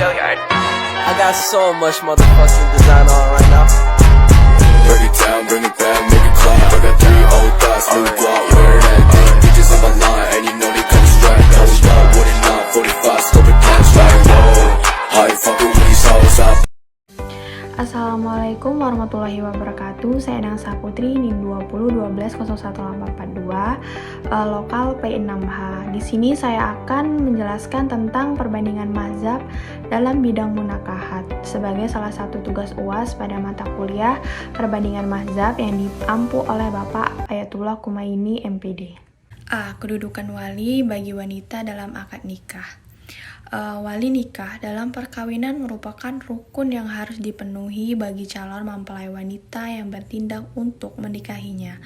I got so much motherfucking design on right now. Break it down, bring it back, make it clap. I got 3 old thoughts, new guap, wear that thing. Bitches on my line, and you know they come strapped. Hold up, what it not, 45, scope it cash like whoa. How you fucking with these hoes up? Assalamualaikum warahmatullahi wabarakatuh. Saya Nang Saputri, NIM 2012018442, lokal P6H. Di sini saya akan menjelaskan tentang perbandingan mazhab dalam bidang munakahat sebagai salah satu tugas UAS pada mata kuliah perbandingan mazhab yang diampu oleh Bapak Ayatullah Kumaini MPD. A. Kedudukan wali bagi wanita dalam akad nikah. Wali nikah dalam perkawinan merupakan rukun yang harus dipenuhi bagi calon mempelai wanita yang bertindak untuk menikahinya.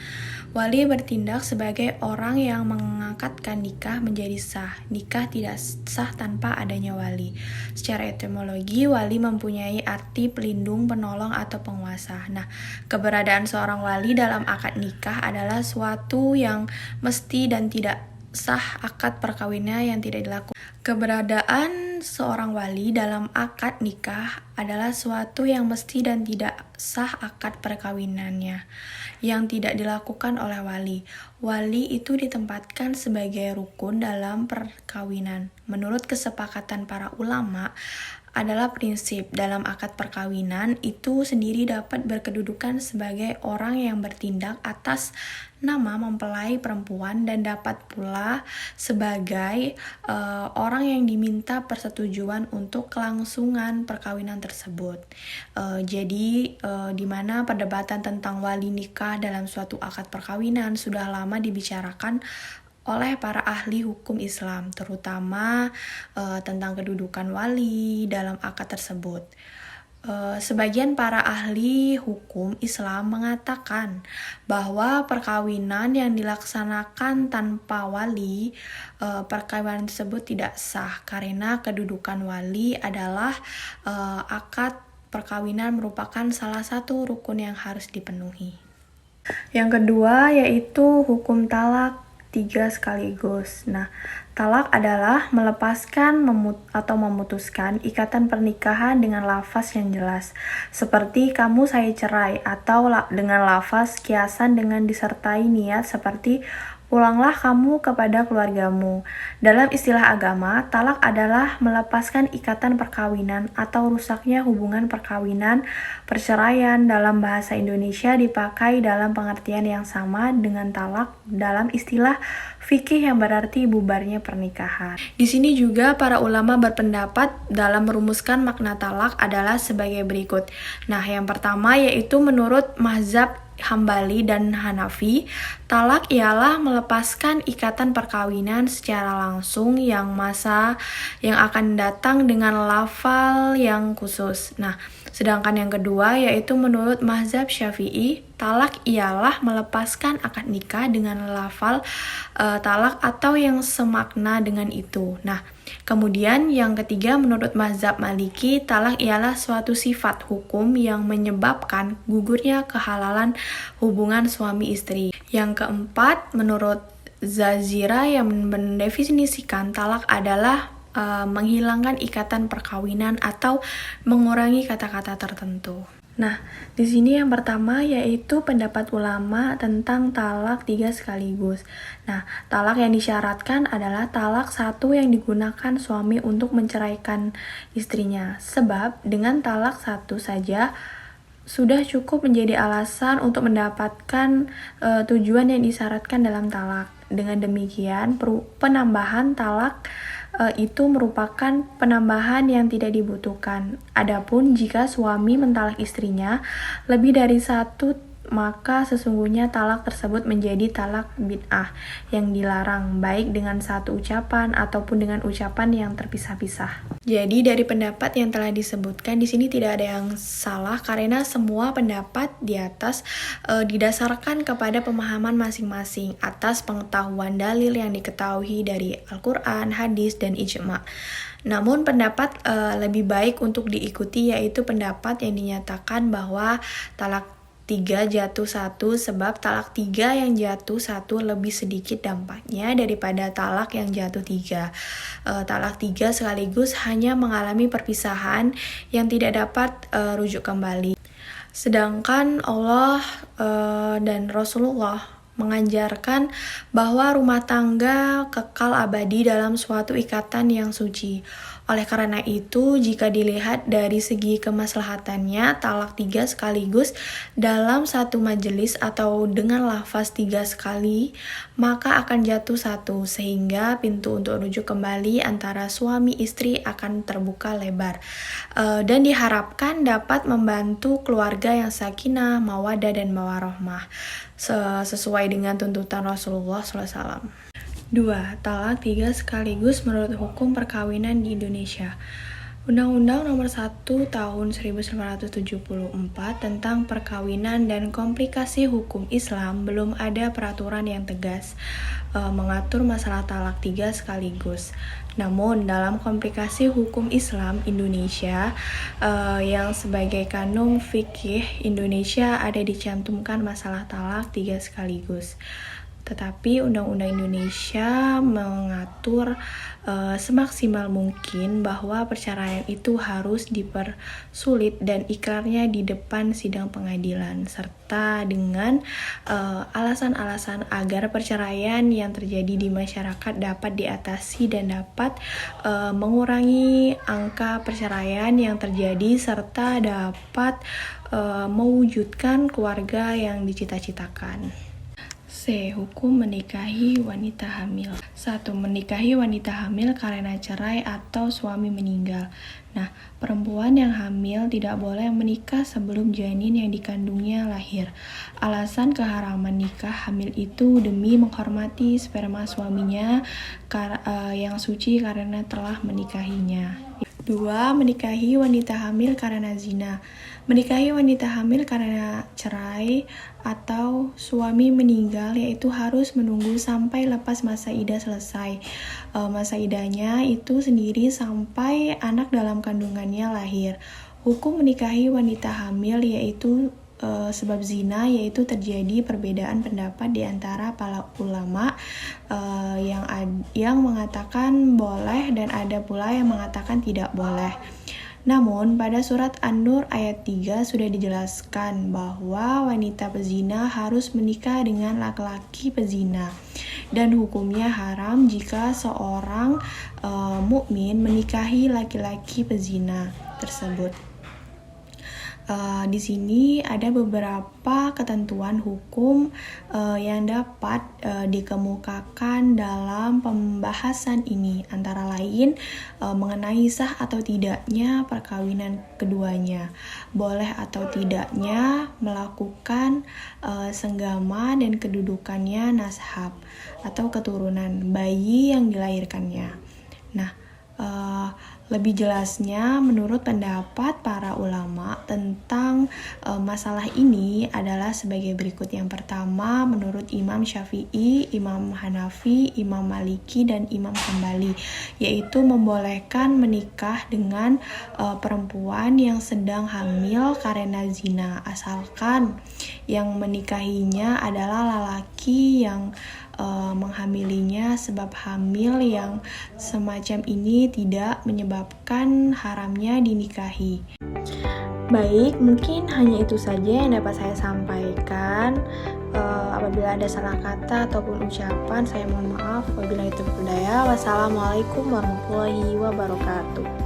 Wali bertindak sebagai orang yang mengangkatkan nikah menjadi sah. Nikah tidak sah tanpa adanya wali. Secara etimologi, wali mempunyai arti pelindung, penolong, atau penguasa. Nah, keberadaan seorang wali dalam akad nikah adalah suatu yang mesti dan tidak sah akad perkawinan yang tidak dilakukan. Keberadaan seorang wali dalam akad nikah adalah suatu yang mesti dan tidak sah akad perkawinannya yang tidak dilakukan oleh wali. Wali itu ditempatkan sebagai rukun dalam perkawinan. Menurut kesepakatan para ulama, adalah prinsip dalam akad perkawinan itu sendiri dapat berkedudukan sebagai orang yang bertindak atas nama mempelai perempuan dan dapat pula sebagai orang yang diminta persetujuan untuk kelangsungan perkawinan tersebut. Jadi di mana perdebatan tentang wali nikah dalam suatu akad perkawinan sudah lama dibicarakan oleh para ahli hukum Islam, terutama tentang kedudukan wali dalam akad tersebut. Sebagian para ahli hukum Islam mengatakan bahwa perkawinan yang dilaksanakan tanpa wali, perkawinan tersebut tidak sah karena kedudukan wali adalah akad perkawinan merupakan salah satu rukun yang harus dipenuhi. Yang kedua yaitu hukum talak 3 sekaligus. Nah, talak adalah melepaskan atau memutuskan ikatan pernikahan dengan lafaz yang jelas, seperti kamu saya cerai, atau dengan lafaz kiasan dengan disertai niat seperti pulanglah kamu kepada keluargamu. Dalam istilah agama, talak adalah melepaskan ikatan perkawinan atau rusaknya hubungan perkawinan. Perceraian dalam bahasa Indonesia dipakai dalam pengertian yang sama dengan talak dalam istilah fikih yang berarti bubarnya pernikahan. Di sini juga para ulama berpendapat dalam merumuskan makna talak adalah sebagai berikut. Nah, yang pertama yaitu menurut mazhab Hambali dan Hanafi, talak ialah melepaskan ikatan perkawinan secara langsung yang akan datang dengan lafal yang khusus. Nah, sedangkan yang kedua yaitu menurut mazhab Syafi'i, talak ialah melepaskan akad nikah dengan lafal talak atau yang semakna dengan itu. Nah, kemudian yang ketiga menurut mazhab Maliki, talak ialah suatu sifat hukum yang menyebabkan gugurnya kehalalan hubungan suami istri. Yang keempat menurut Zazira yang mendefinisikan talak adalah menghilangkan ikatan perkawinan atau mengurangi kata-kata tertentu. Nah, di sini yang pertama yaitu pendapat ulama tentang talak 3 sekaligus. Nah, talak yang disyaratkan adalah talak satu yang digunakan suami untuk menceraikan istrinya. Sebab dengan talak satu saja sudah cukup menjadi alasan untuk mendapatkan tujuan yang disyaratkan dalam talak. Dengan demikian, penambahan talak itu merupakan penambahan yang tidak dibutuhkan. Adapun jika suami mentalak istrinya lebih dari satu, maka sesungguhnya talak tersebut menjadi talak bid'ah yang dilarang, baik dengan satu ucapan ataupun dengan ucapan yang terpisah-pisah. Jadi dari pendapat yang telah disebutkan di sini tidak ada yang salah karena semua pendapat di atas didasarkan kepada pemahaman masing-masing atas pengetahuan dalil yang diketahui dari Al-Quran, hadis, dan ijma'. Namun pendapat lebih baik untuk diikuti yaitu pendapat yang dinyatakan bahwa talak 3 jatuh 1 sebab talak 3 yang jatuh 1 lebih sedikit dampaknya daripada talak yang jatuh 3. Talak 3 sekaligus hanya mengalami perpisahan yang tidak dapat rujuk kembali. Sedangkan Allah dan Rasulullah mengajarkan bahwa rumah tangga kekal abadi dalam suatu ikatan yang suci. Oleh karena itu, jika dilihat dari segi kemaslahatannya, talak 3 sekaligus dalam satu majelis atau dengan lafaz 3 sekali, maka akan jatuh 1, sehingga pintu untuk rujuk kembali antara suami istri akan terbuka lebar. Dan diharapkan dapat membantu keluarga yang sakinah, mawaddah, dan mawarohmah, sesuai dengan tuntutan Rasulullah SAW. 2. Talak 3 sekaligus menurut hukum perkawinan di Indonesia. Undang-Undang Nomor 1 Tahun 1974 tentang perkawinan dan komplikasi hukum Islam belum ada peraturan yang tegas mengatur masalah talak 3 sekaligus. Namun dalam komplikasi hukum Islam Indonesia yang sebagai kanun fikih Indonesia ada dicantumkan masalah talak 3 sekaligus. Tetapi Undang-Undang Indonesia mengatur semaksimal mungkin bahwa perceraian itu harus dipersulit dan ikrarnya di depan sidang pengadilan, serta dengan alasan-alasan agar perceraian yang terjadi di masyarakat dapat diatasi dan dapat mengurangi angka perceraian yang terjadi, serta dapat mewujudkan keluarga yang dicita-citakan. C. Hukum menikahi wanita hamil. 1. Menikahi wanita hamil karena cerai atau suami meninggal. Nah, perempuan yang hamil tidak boleh menikah sebelum janin yang dikandungnya lahir. Alasan keharaman nikah hamil itu demi menghormati sperma suaminya yang suci karena telah menikahinya. 2. Menikahi wanita hamil karena zina. Menikahi wanita hamil karena cerai atau suami meninggal yaitu harus menunggu sampai lepas masa iddah selesai. Masa iddahnya itu sendiri sampai anak dalam kandungannya lahir. Hukum menikahi wanita hamil yaitu sebab zina yaitu terjadi perbedaan pendapat di antara para ulama yang mengatakan boleh dan ada pula yang mengatakan tidak boleh. Namun, pada surat An-Nur ayat 3 sudah dijelaskan bahwa wanita pezina harus menikah dengan laki-laki pezina dan hukumnya haram jika seorang mukmin menikahi laki-laki pezina tersebut. Di sini ada beberapa ketentuan hukum yang dapat dikemukakan dalam pembahasan ini, antara lain mengenai sah atau tidaknya perkawinan keduanya, boleh atau tidaknya melakukan senggama dan kedudukannya nashab atau keturunan bayi yang dilahirkannya. Nah, lebih jelasnya, menurut pendapat para ulama tentang masalah ini adalah sebagai berikut. Yang pertama, menurut Imam Syafi'i, Imam Hanafi, Imam Maliki, dan Imam Hambali, yaitu membolehkan menikah dengan perempuan yang sedang hamil karena zina, asalkan yang menikahinya adalah lelaki yang menghamilinya, sebab hamil yang semacam ini tidak menyebabkan haramnya dinikahi. Baik, mungkin hanya itu saja yang dapat saya sampaikan. Apabila ada salah kata ataupun ucapan, saya mohon maaf. Wabillahi taufiq wal hidayah. Wassalamualaikum warahmatullahi wabarakatuh.